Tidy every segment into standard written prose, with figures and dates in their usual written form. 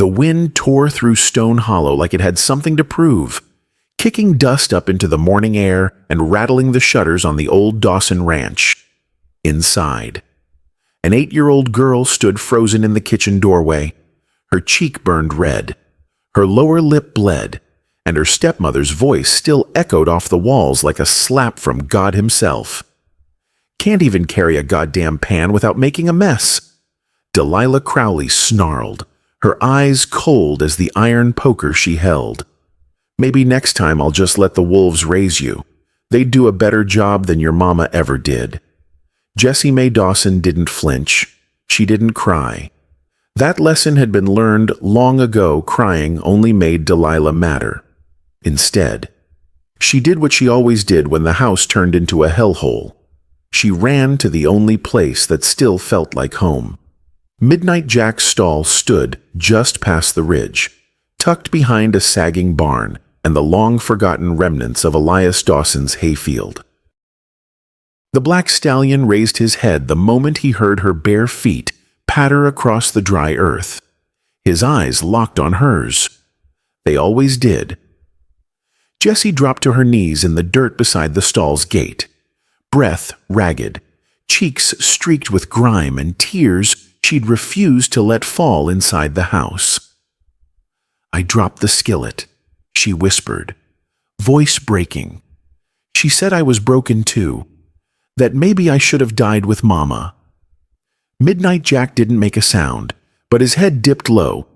The wind tore through Stone Hollow like it had something to prove, kicking dust up into the morning air and rattling the shutters on the old Dawson ranch. Inside, an 8-year-old girl stood frozen in the kitchen doorway. Her cheek burned red, her lower lip bled, and her stepmother's voice still echoed off the walls like a slap from God himself. "Can't even carry a goddamn pan without making a mess." Delilah Crowley snarled, her eyes cold as the iron poker she held. "Maybe next time I'll just let the wolves raise you. They'd do a better job than your mama ever did." Jessie Mae Dawson didn't flinch. She didn't cry. That lesson had been learned long ago. Crying only made Delilah madder. Instead, she did what she always did when the house turned into a hellhole. She ran to the only place that still felt like home. Midnight Jack's stall stood just past the ridge, tucked behind a sagging barn and the long-forgotten remnants of Elias Dawson's hayfield. The black stallion raised his head the moment he heard her bare feet patter across the dry earth. His eyes locked on hers. They always did. Jessie dropped to her knees in the dirt beside the stall's gate, breath ragged, cheeks streaked with grime and tears she'd refused to let fall inside the house. "I dropped the skillet," she whispered, voice breaking. "She said I was broken too, that maybe I should have died with Mama." Midnight Jack didn't make a sound, but his head dipped low.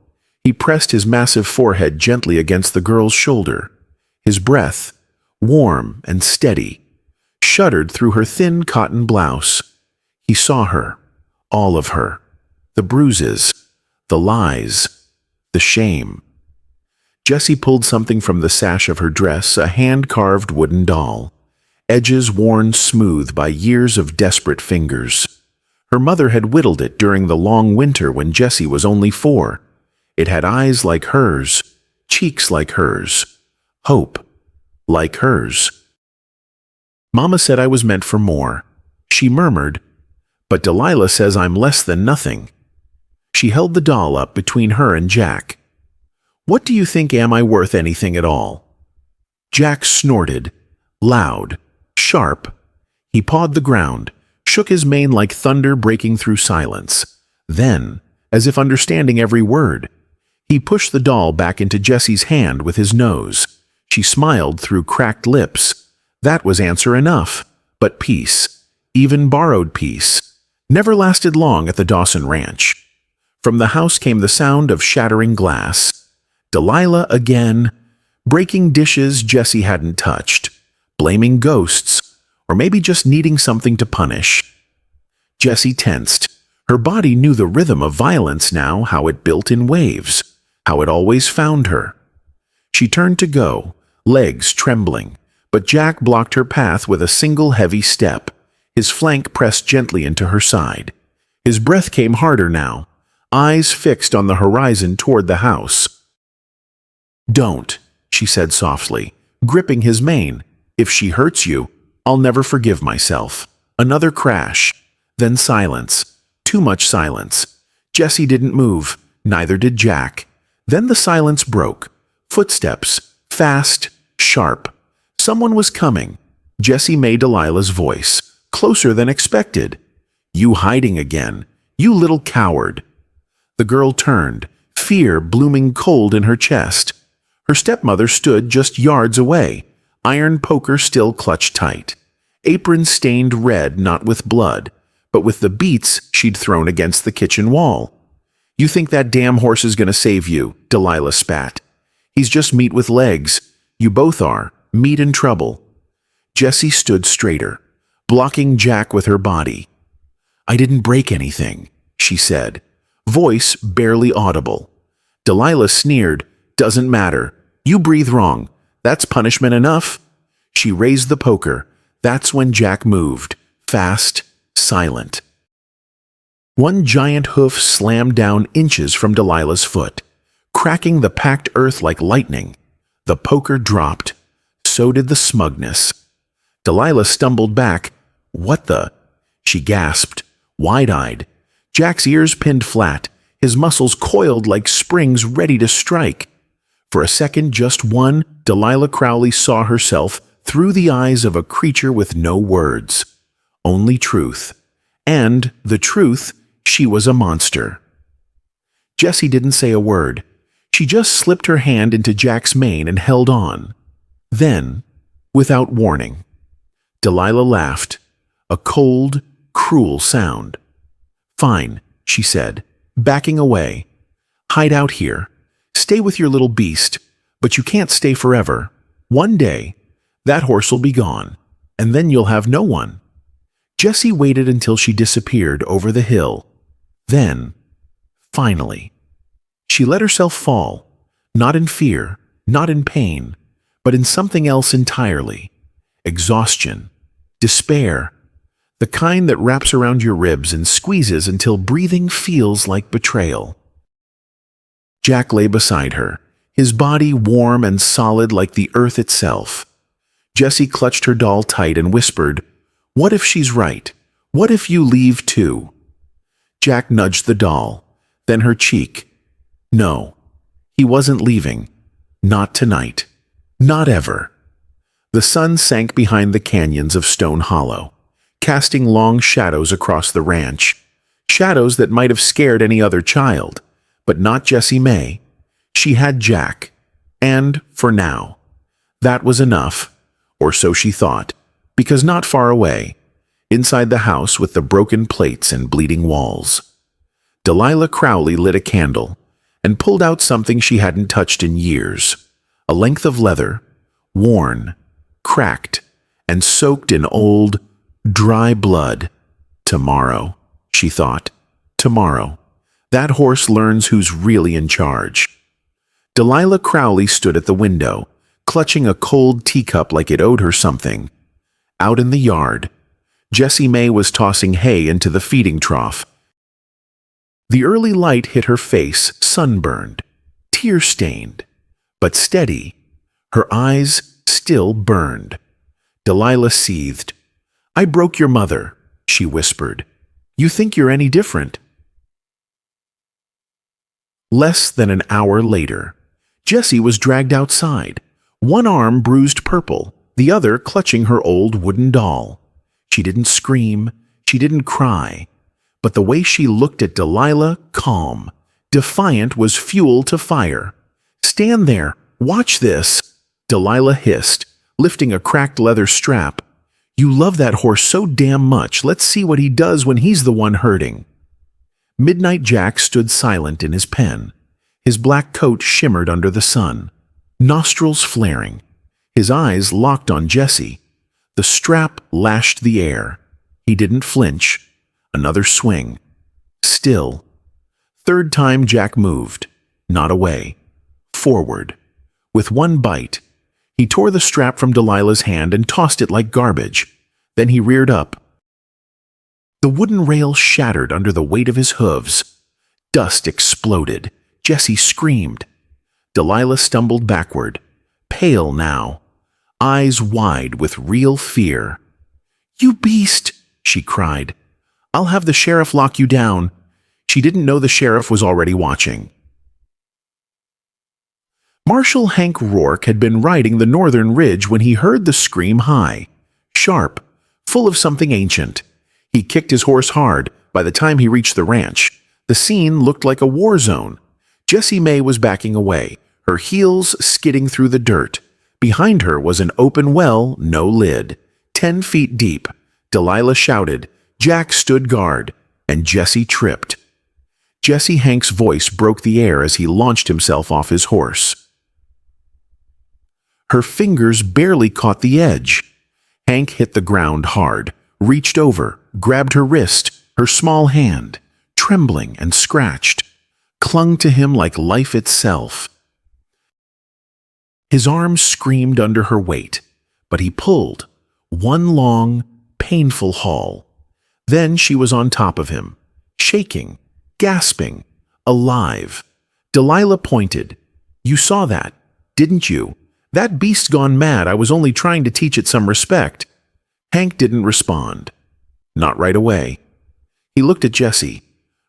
He pressed his massive forehead gently against the girl's shoulder. His breath, warm and steady, shuddered through her thin cotton blouse. He saw her, all of her, the bruises, the lies, the shame. Jessie pulled something from the sash of her dress, a hand-carved wooden doll, edges worn smooth by years of desperate fingers. Her mother had whittled it during the long winter when Jessie was only 4. It had eyes like hers, cheeks like hers, hope like hers. "Mama said I was meant for more," she murmured, "but Delilah says I'm less than nothing." She held the doll up between her and Jack. "What do you think? Am I worth anything at all?" Jack snorted, loud, sharp. He pawed the ground, shook his mane like thunder breaking through silence. Then, as if understanding every word, he pushed the doll back into Jessie's hand with his nose. She smiled through cracked lips. That was answer enough. But peace, even borrowed peace, never lasted long at the Dawson Ranch. From the house came the sound of shattering glass. Delilah again, breaking dishes Jessie hadn't touched, blaming ghosts, or maybe just needing something to punish. Jessie tensed. Her body knew the rhythm of violence now, how it built in waves, how it always found her. She turned to go, legs trembling, but Jack blocked her path with a single heavy step. His flank pressed gently into her side. His breath came harder now, eyes fixed on the horizon toward the house. "Don't," she said softly, gripping his mane. "If she hurts you, I'll never forgive myself." Another crash, then silence. Too much silence. Jessie didn't move, neither did Jack. Then the silence broke. Footsteps, fast, sharp. Someone was coming. Jessie Mae Delilah's voice, closer than expected. "You hiding again, you little coward." The girl turned, fear blooming cold in her chest. Her stepmother stood just yards away, iron poker still clutched tight, apron stained red not with blood, but with the beets she'd thrown against the kitchen wall. "You think that damn horse is going to save you?" Delilah spat. "He's just meat with legs. You both are, meat in trouble." Jessie stood straighter, blocking Jack with her body. "I didn't break anything," she said, voice barely audible. Delilah sneered. "Doesn't matter. You breathe wrong. That's punishment enough." She raised the poker. That's when Jack moved, fast, silent. One giant hoof slammed down inches from Delilah's foot, cracking the packed earth like lightning. The poker dropped. So did the smugness. Delilah stumbled back. "What the?" she gasped, wide-eyed. Jack's ears pinned flat, his muscles coiled like springs ready to strike. For a second, just one, Delilah Crowley saw herself through the eyes of a creature with no words, only truth. And the truth, she was a monster. Jessie didn't say a word. She just slipped her hand into Jack's mane and held on. Then, without warning, Delilah laughed, a cold, cruel sound. "Fine," she said, backing away. "Hide out here. Stay with your little beast, but you can't stay forever. One day, that horse'll be gone, and then you'll have no one." Jessie waited until she disappeared over the hill. Then, finally, she let herself fall, not in fear, not in pain, but in something else entirely. Exhaustion, despair, the kind that wraps around your ribs and squeezes until breathing feels like betrayal. Jack lay beside her, his body warm and solid like the earth itself. Jessie clutched her doll tight and whispered, "What if she's right? What if you leave too?" Jack nudged the doll, then her cheek. No, he wasn't leaving. Not tonight. Not ever. The sun sank behind the canyons of Stone Hollow, casting long shadows across the ranch, shadows that might have scared any other child, but not Jessie Mae. She had Jack, and, for now, that was enough, or so she thought, because not far away, inside the house with the broken plates and bleeding walls, Delilah Crowley lit a candle and pulled out something she hadn't touched in years, a length of leather, worn, cracked, and soaked in old, dry blood. Tomorrow, she thought, tomorrow, that horse learns who's really in charge. Delilah Crowley stood at the window, clutching a cold teacup like it owed her something. Out in the yard, Jessie Mae was tossing hay into the feeding trough. The early light hit her face, sunburned, tear-stained, but steady. Her eyes still burned. Delilah seethed. "I broke your mother," she whispered. "You think you're any different?" Less than an hour later, Jessie was dragged outside, one arm bruised purple, the other clutching her old wooden doll. She didn't scream, she didn't cry, but the way she looked at Delilah, calm, defiant, was fuel to fire. "Stand there, watch this," Delilah hissed, lifting a cracked leather strap. "You love that horse so damn much, let's see what he does when he's the one hurting." Midnight Jack stood silent in his pen. His black coat shimmered under the sun, nostrils flaring. His eyes locked on Jessie. The strap lashed the air. He didn't flinch. Another swing. Still. Third time Jack moved. Not away. Forward. With one bite, he tore the strap from Delilah's hand and tossed it like garbage. Then he reared up. The wooden rail shattered under the weight of his hooves. Dust exploded. Jessie screamed. Delilah stumbled backward, pale now, eyes wide with real fear. "You beast!" she cried. "I'll have the sheriff lock you down." She didn't know the sheriff was already watching. Marshal Hank Rourke had been riding the northern ridge when he heard the scream high, sharp, full of something ancient. He kicked his horse hard. By the time he reached the ranch, the scene looked like a war zone. Jessie Mae was backing away, her heels skidding through the dirt. Behind her was an open well, no lid, 10 feet deep. Delilah shouted. Jack stood guard, and Jessie tripped. Jessie Hank's voice broke the air as he launched himself off his horse. Her fingers barely caught the edge. Hank hit the ground hard, reached over, grabbed her wrist, her small hand, trembling and scratched, clung to him like life itself. His arms screamed under her weight, but he pulled, one long, painful haul. Then she was on top of him, shaking, gasping, alive. Delilah pointed. "You saw that, didn't you? That beast's gone mad. I was only trying to teach it some respect." Hank didn't respond. Not right away. He looked at Jessie.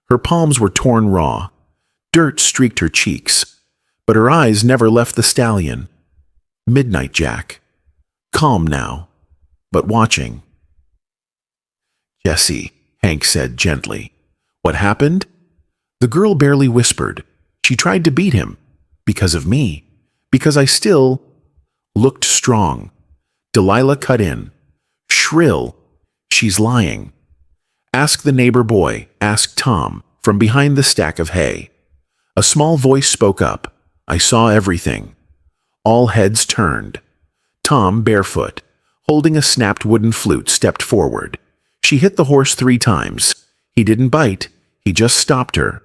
Her palms were torn raw, Dirt streaked her cheeks, but her eyes never left the stallion. Midnight Jack. Calm now, but watching. "Jessie," Hank said gently. "What happened?" The girl barely whispered. She tried to beat him. Because of me. Because I still looked strong. Delilah cut in. Shrill. "She's lying." "Ask the neighbor boy," asked Tom, from behind the stack of hay. A small voice spoke up. "I saw everything." All heads turned. Tom, barefoot, holding a snapped wooden flute, stepped forward. She hit the horse 3 times. He didn't bite. He just stopped her.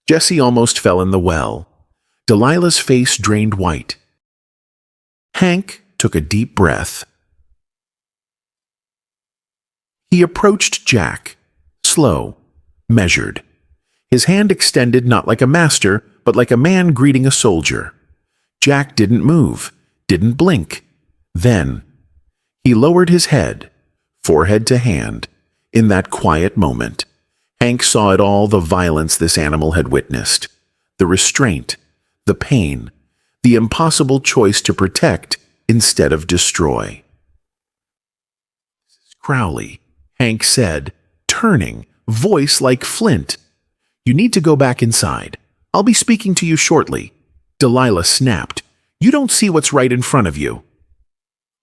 Jessie almost fell in the well. Delilah's face drained white. Hank took a deep breath. He approached Jack, slow, measured. His hand extended not like a master, but like a man greeting a soldier. Jack didn't move, didn't blink. Then, he lowered his head, forehead to hand. In that quiet moment, Hank saw it all, the violence this animal had witnessed, the restraint, the pain, the impossible choice to protect instead of destroy. "Crowley," Hank said, turning, voice like flint. "You need to go back inside. I'll be speaking to you shortly." Delilah snapped. "You don't see what's right in front of you."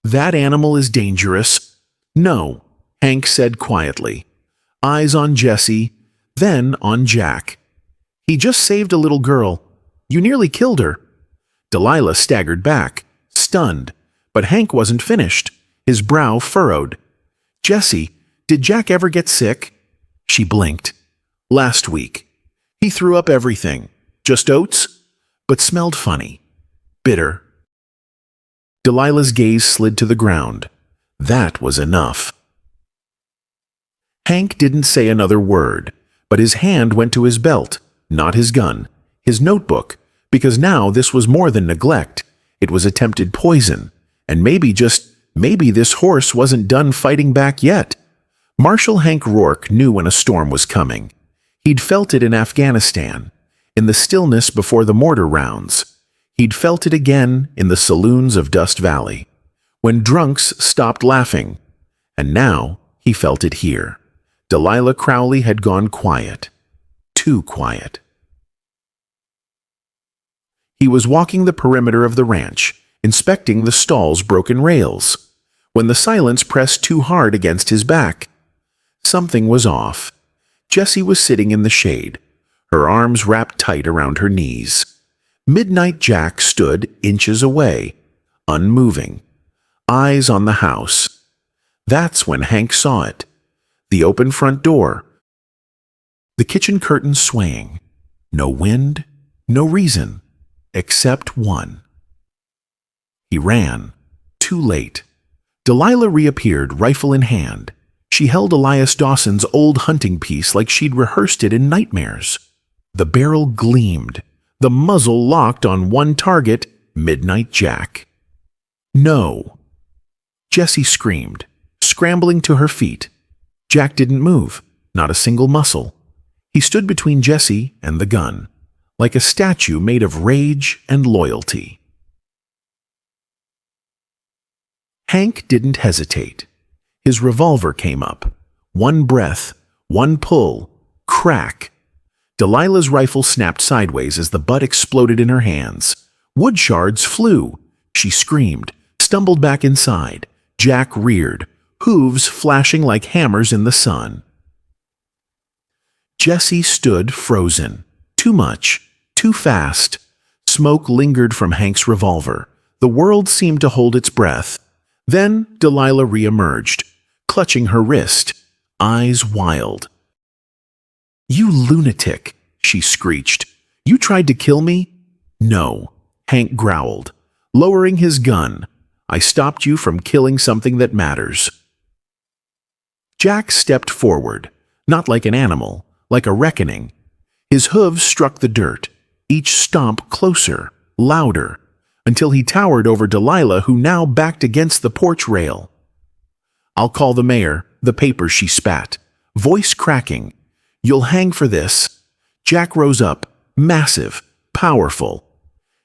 "That animal is dangerous." "No," Hank said quietly. Eyes on Jessie, then on Jack. "He just saved a little girl. You nearly killed her." Delilah staggered back, stunned, but Hank wasn't finished. His brow furrowed. "Jessie, did Jack ever get sick?" She blinked. "Last week. He threw up everything. Just oats, but smelled funny. Bitter." Delilah's gaze slid to the ground. That was enough. Hank didn't say another word, but his hand went to his belt, not his gun, his notebook, because now this was more than neglect. It was attempted poison, and maybe this horse wasn't done fighting back yet. Marshal Hank Rourke knew when a storm was coming. He'd felt it in Afghanistan, in the stillness before the mortar rounds. He'd felt it again in the saloons of Dust Valley, when drunks stopped laughing. And now he felt it here. Delilah Crowley had gone quiet. Too quiet. He was walking the perimeter of the ranch, inspecting the stall's broken rails, when the silence pressed too hard against his back. Something was off. Jessie was sitting in the shade, her arms wrapped tight around her knees. Midnight Jack stood inches away, unmoving, eyes on the house. That's when Hank saw it. The open front door, the kitchen curtain swaying. No wind, no reason, except one. He ran, too late. Delilah reappeared, rifle in hand. She held Elias Dawson's old hunting piece like she'd rehearsed it in nightmares. The barrel gleamed, the muzzle locked on one target, Midnight Jack. "No!" Jessie screamed, scrambling to her feet. Jack didn't move, not a single muscle. He stood between Jessie and the gun, like a statue made of rage and loyalty. Hank didn't hesitate. His revolver came up. One breath, one pull, crack. Delilah's rifle snapped sideways as the butt exploded in her hands. Wood shards flew. She screamed, stumbled back inside. Jack reared, hooves flashing like hammers in the sun. Jessie stood frozen. Too much, too fast. Smoke lingered from Hank's revolver. The world seemed to hold its breath. Then Delilah reemerged, clutching her wrist, eyes wild. "You lunatic," she screeched. "You tried to kill me?" "No," Hank growled, lowering his gun. "I stopped you from killing something that matters." Jack stepped forward, not like an animal, like a reckoning. His hooves struck the dirt, each stomp closer, louder, until he towered over Delilah, who now backed against the porch rail. "I'll call the mayor," the paper, she spat, voice cracking. "You'll hang for this." Jack rose up, massive, powerful.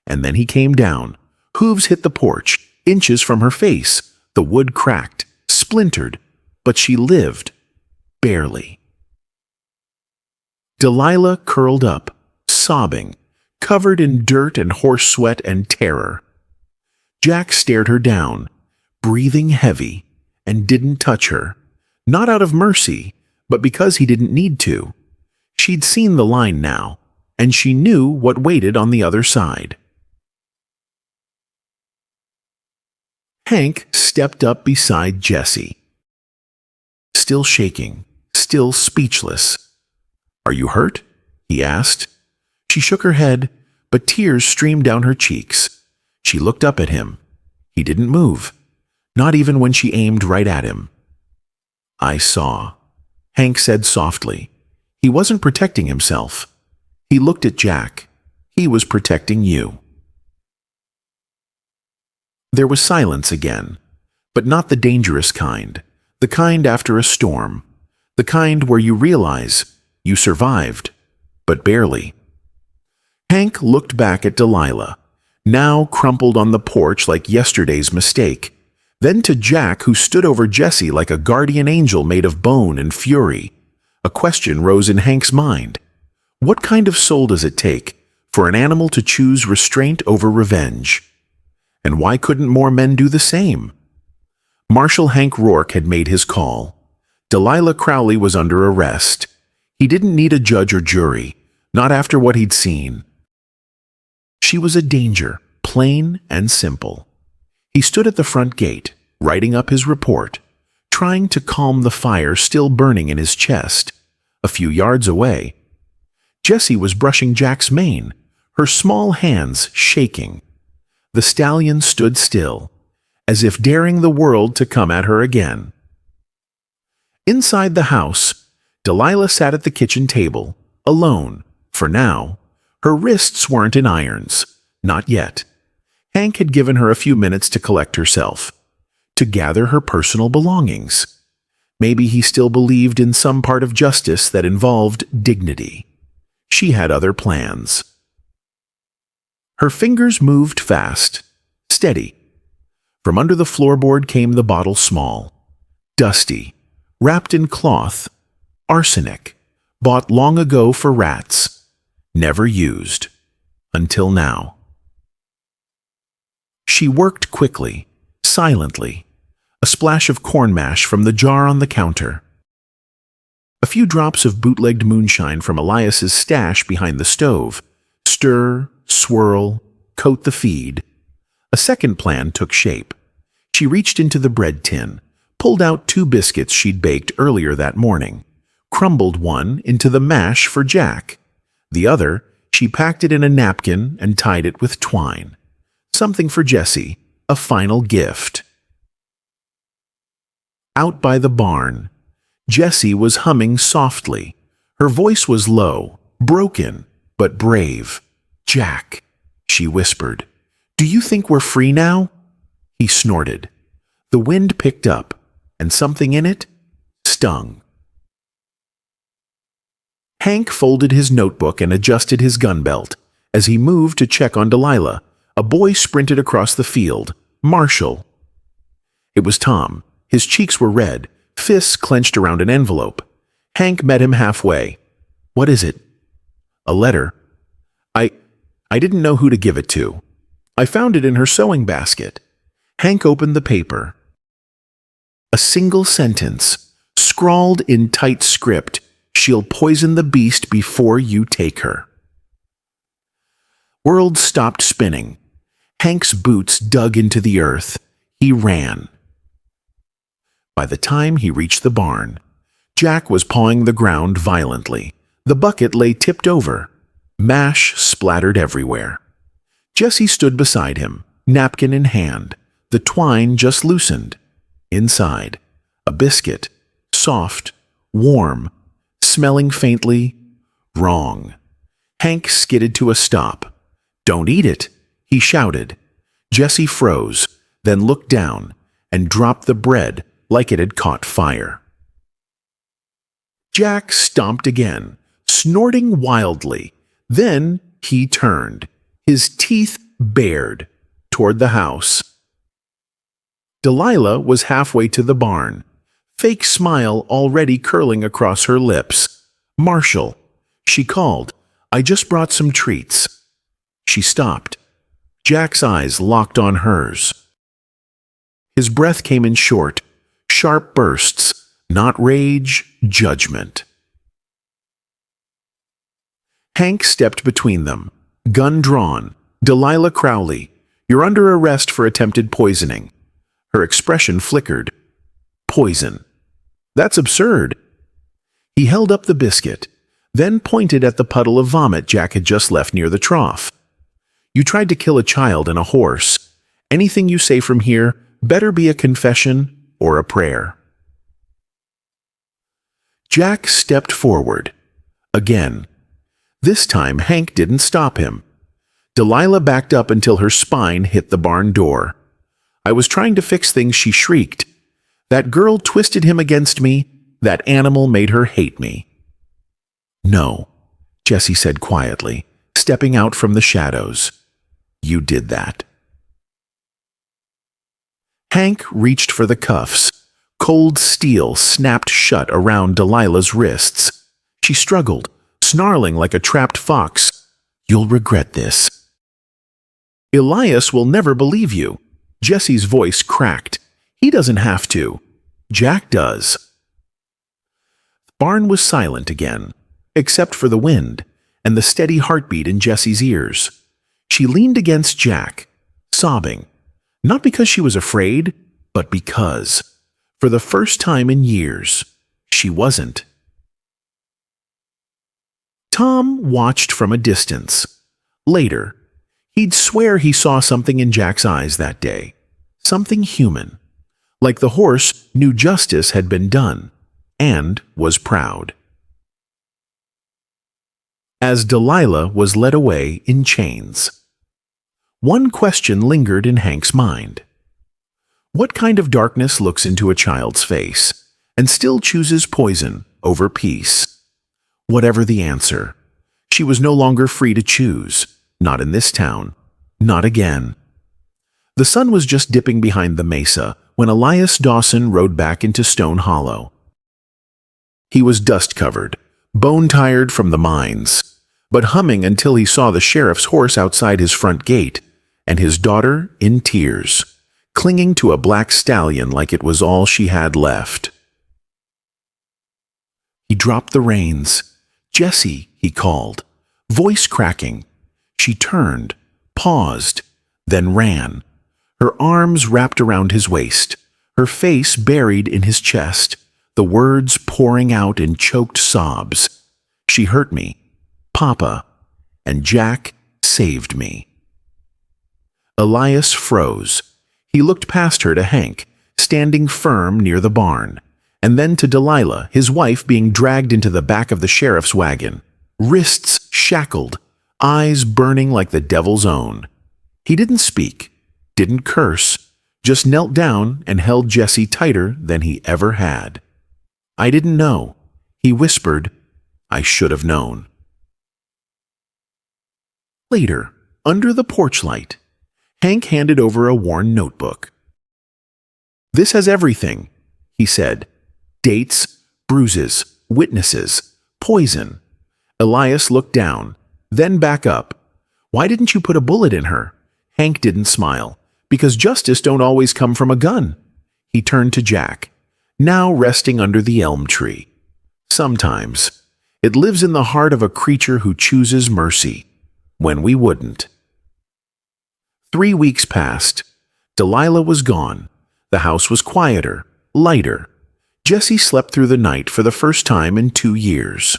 And then he came down. Hooves hit the porch, inches from her face. The wood cracked, splintered, but she lived. Barely. Delilah curled up, sobbing, covered in dirt and horse sweat and terror. Jack stared her down, breathing heavy, and didn't touch her. Not out of mercy, but because he didn't need to. She'd seen the line now, and she knew what waited on the other side. Hank stepped up beside Jessie. Still shaking, still speechless. "Are you hurt?" he asked. She shook her head, but tears streamed down her cheeks. She looked up at him. He didn't move, not even when she aimed right at him. "I saw," Hank said softly. He wasn't protecting himself. He looked at Jack. He was protecting you. There was silence again, but not the dangerous kind, the kind after a storm, the kind where you realize you survived, but barely. Hank looked back at Delilah, now crumpled on the porch like yesterday's mistake, then to Jack, who stood over Jessie like a guardian angel made of bone and fury. A question rose in Hank's mind. What kind of soul does it take for an animal to choose restraint over revenge? And why couldn't more men do the same? Marshal Hank Rourke had made his call. Delilah Crowley was under arrest. He didn't need a judge or jury, not after what he'd seen. She was a danger, plain and simple. He stood at the front gate, writing up his report, trying to calm the fire still burning in his chest. A few yards away, Jessie was brushing Jack's mane, her small hands shaking. The stallion stood still, as if daring the world to come at her again. Inside the house, Delilah sat at the kitchen table, alone, for now. Her wrists weren't in irons, not yet. Hank had given her a few minutes to collect herself, to gather her personal belongings. Maybe he still believed in some part of justice that involved dignity. She had other plans. Her fingers moved fast, steady. From under the floorboard came the bottle small, dusty, wrapped in cloth, arsenic, bought long ago for rats, never used, until now. She worked quickly, silently, a splash of corn mash from the jar on the counter. A few drops of bootlegged moonshine from Elias's stash behind the stove. Stir, swirl, coat the feed. A second plan took shape. She reached into the bread tin, pulled out 2 biscuits she'd baked earlier that morning, crumbled one into the mash for Jack. The other, she packed it in a napkin and tied it with twine. Something for Jessie, a final gift. Out by the barn, Jessie was humming softly. Her voice was low, broken, but brave. "Jack," she whispered, "do you think we're free now?" He snorted. The wind picked up, and something in it stung. Hank folded his notebook and adjusted his gun belt. As he moved to check on Delilah, a boy sprinted across the field. Marshall. It was Tom. His cheeks were red, fists clenched around an envelope. Hank met him halfway. "What is it?" "A letter. I didn't know who to give it to. I found it in her sewing basket." Hank opened the paper. A single sentence, scrawled in tight script, "She'll poison the beast before you take her." World stopped spinning. Hank's boots dug into the earth. He ran. By the time he reached the barn, Jack was pawing the ground violently. The bucket lay tipped over. Mash splattered everywhere. Jessie stood beside him, napkin in hand. The twine just loosened. Inside, a biscuit, soft, warm, smelling faintly wrong. Hank skidded to a stop. "Don't eat it," he shouted. Jessie froze, then looked down and dropped the bread like it had caught fire. Jack stomped again, snorting wildly. Then he turned, his teeth bared, toward the house. Delilah was halfway to the barn, fake smile already curling across her lips. "Marshall," she called, "I just brought some treats." She stopped. Jack's eyes locked on hers. His breath came in short, sharp bursts, not rage, judgment. Hank stepped between them, gun drawn. "Delilah Crowley, you're under arrest for attempted poisoning." Her expression flickered. "Poison? That's absurd." He held up the biscuit, then pointed at the puddle of vomit Jack had just left near the trough. "You tried to kill a child and a horse. Anything you say from here better be a confession or a prayer." Jack stepped forward. Again. This time Hank didn't stop him. Delilah backed up until her spine hit the barn door. "I was trying to fix things," she shrieked. "That girl twisted him against me. That animal made her hate me." "No," Jessie said quietly, stepping out from the shadows. "You did that." Hank reached for the cuffs. Cold steel snapped shut around Delilah's wrists. She struggled, snarling like a trapped fox. "You'll regret this." "Elias will never believe you." Jessie's voice cracked. "He doesn't have to. Jack does." The barn was silent again, except for the wind and the steady heartbeat in Jessie's ears. She leaned against Jack, sobbing, not because she was afraid, but because, for the first time in years, she wasn't. Tom watched from a distance. Later, he'd swear he saw something in Jack's eyes that day. Something human. Like the horse knew justice had been done, and was proud. As Delilah was led away in chains, one question lingered in Hank's mind. What kind of darkness looks into a child's face, and still chooses poison over peace? Whatever the answer, she was no longer free to choose. Not in this town. Not again. The sun was just dipping behind the mesa when Elias Dawson rode back into Stone Hollow. He was dust-covered, bone-tired from the mines, but humming until he saw the sheriff's horse outside his front gate, and his daughter in tears, clinging to a black stallion like it was all she had left. He dropped the reins. "Jessie," he called, voice cracking. She turned, paused, then ran, her arms wrapped around his waist, her face buried in his chest, the words pouring out in choked sobs. "She hurt me, Papa, and Jack saved me." Elias froze. He looked past her to Hank, standing firm near the barn, and then to Delilah, his wife, being dragged into the back of the sheriff's wagon, wrists shackled, eyes burning like the devil's own. He didn't speak, didn't curse, just knelt down and held Jessie tighter than he ever had. "I didn't know," he whispered. "I should have known." Later, under the porch light, Hank handed over a worn notebook. "This has everything," he said. "Dates, bruises, witnesses, poison." Elias looked down, then back up. "Why didn't you put a bullet in her?" Hank didn't smile. "Because justice don't always come from a gun." He turned to Jack, now resting under the elm tree. "Sometimes it lives in the heart of a creature who chooses mercy, when we wouldn't." 3 weeks passed. Delilah was gone. The house was quieter, lighter. Jessie slept through the night for the first time in 2 years.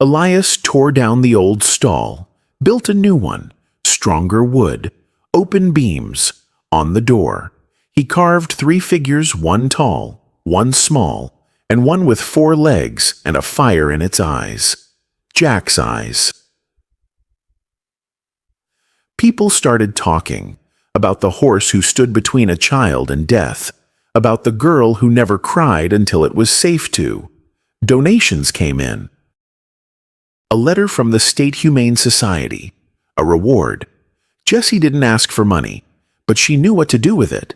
Elias tore down the old stall, built a new one, stronger wood, open beams. On the door, he carved 3 figures, one tall, one small, and one with 4 legs and a fire in its eyes. Jack's eyes. People started talking about the horse who stood between a child and death, about the girl who never cried until it was safe to. Donations came in. A letter from the State Humane Society. A reward. Jessie didn't ask for money, but she knew what to do with it.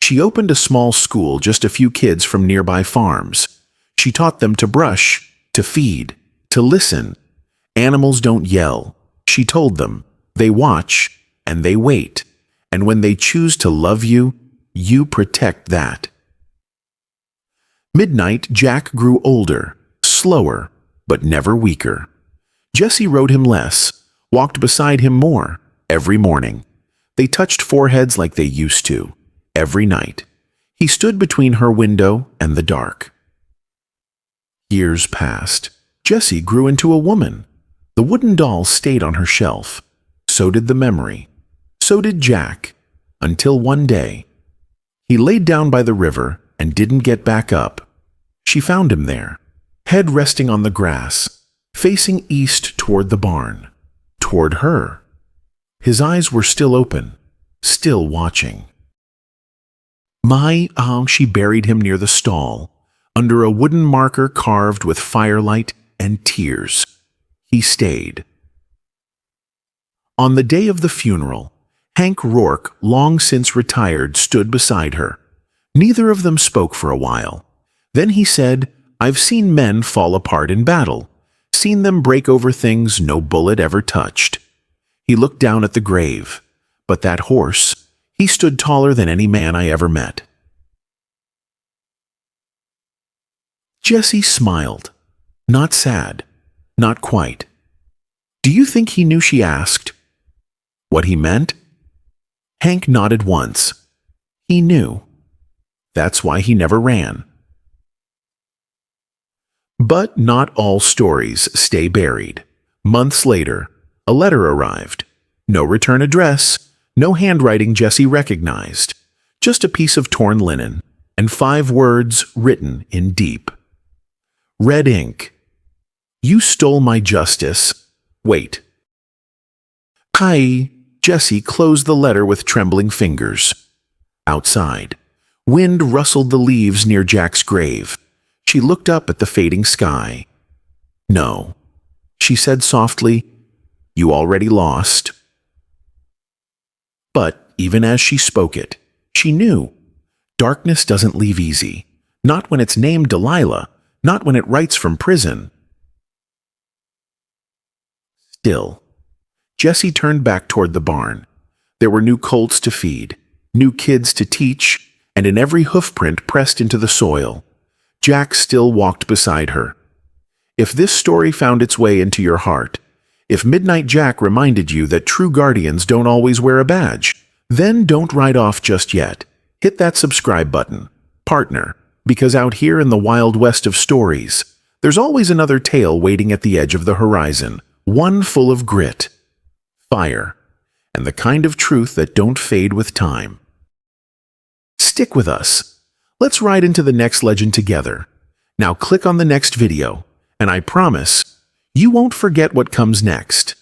She opened a small school, just a few kids from nearby farms. She taught them to brush, to feed, to listen. Animals don't yell, she told them. They watch, and they wait. And when they choose to love you, you protect that. Midnight, Jack grew older, slower, but never weaker. Jessie rode him less, walked beside him more, every morning. They touched foreheads like they used to, every night. He stood between her window and the dark. Years passed. Jessie grew into a woman. The wooden doll stayed on her shelf. So did the memory. So did Jack. Until one day, he laid down by the river and didn't get back up. She found him there, head resting on the grass, facing east toward the barn, toward her. His eyes were still open, still watching. She buried him near the stall, under a wooden marker carved with firelight and tears. He stayed. On the day of the funeral, Hank Rourke, long since retired, stood beside her. Neither of them spoke for a while. Then he said, "I've seen men fall apart in battle, seen them break over things no bullet ever touched." He looked down at the grave. But that horse, he stood taller than any man I ever met. Jessie smiled. Not sad. Not quite. "Do you think he knew?" she asked. What he meant? Hank nodded once. He knew. That's why he never ran. But not all stories stay buried. Months later, a letter arrived. No return address, no handwriting Jessie recognized. Just a piece of torn linen, and 5 words written in deep red ink. "You stole my justice. Wait." Hi. Jessie closed the letter with trembling fingers. Outside, wind rustled the leaves near Jack's grave. She looked up at the fading sky. "No," she said softly, "you already lost." But even as she spoke it, she knew. Darkness doesn't leave easy. Not when it's named Delilah. Not when it writes from prison. Still, Jessie turned back toward the barn. There were new colts to feed, new kids to teach, and in every hoofprint pressed into the soil, Jack still walked beside her. If this story found its way into your heart, if Midnight Jack reminded you that true guardians don't always wear a badge, then don't write off just yet. Hit that subscribe button. Partner, because out here in the wild west of stories, there's always another tale waiting at the edge of the horizon, one full of grit, fire, and the kind of truth that don't fade with time. Stick with us. Let's ride into the next legend together. Now click on the next video, and I promise you won't forget what comes next.